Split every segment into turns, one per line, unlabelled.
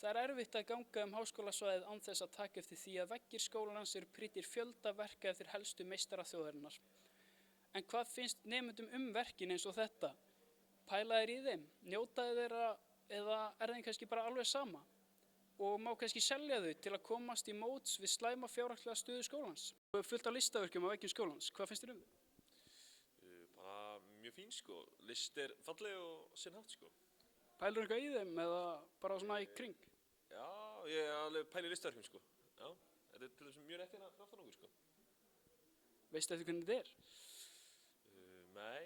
Það erfitt að ganga háskólasvæðið án þess að taka eftir því að veggir skólans eru prýddir fjölda verka eftir helstu meistara þjóðarinnar. En hvað finnst nemendum verkin eins og þetta? Pæla þeir í þeim? Njóta þeirra eða er þeim kannski bara alveg sama? Og má kannski selja þau til að komast í móts við slæma fjárhagslega stöðu skólans? Fullt af listaverkjum á veggjum skólans. Hvað finnst þér þau?
Bara mjög fín sko. List falleg og sinn hátt sko.
Pælur eitthvað í þeim eða bara svona í kring?
Já, ég alveg pæli listaverkjum sko. Já, þetta til þessum mjög rétt hérna fyrir aftan okkur sko.
Veistu eftir hvernig þetta er?
Nei,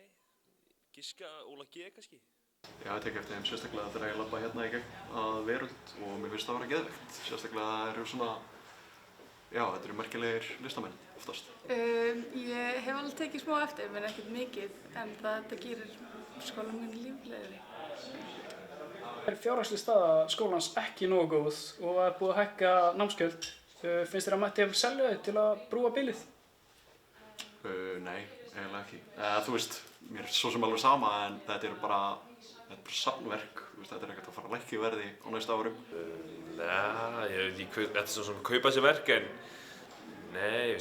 giska Óla G kannski.
Já, ég tek eftir þeim sérstaklega þegar ég labba hérna í gegn að Veröld og mér finnst það að vera geðveikt. Sérstaklega það eru svona, já, þetta eru merkilegir listamenn oftast.
Ég hef alveg tekið smá eftir, menn ekkert mikið, en þetta gerir skólann minn líflegri.
Er fjárhagsleg staða skólans ekki nógu góð og er búið að hækka námsgjöld? Finnst þér að mætti að selja þau til að brúa bilið?
Nei, eiginlega ekki. Þú veist, mér er svo sem alveg sama en þetta er bara safnverk. Þetta er ekkert að fara að lækka í verði á næsta árum.
Nei, ég veit ekki, þetta er svona sem kaupa þessi verk en nei,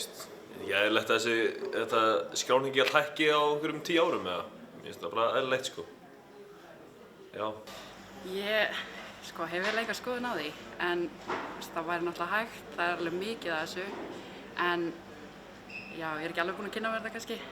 ég er eðlilegt að þetta skráningi að hækki á einhverjum 10 árum eða. Mér finnst það bara eðlilegt sko. Já.
Ég hef vel eitthvað skoðun á því, en það væri náttúrulega hægt, það er alveg mikið af þessu, en já, ég er ekki alveg búin að kynna mér þetta kannski.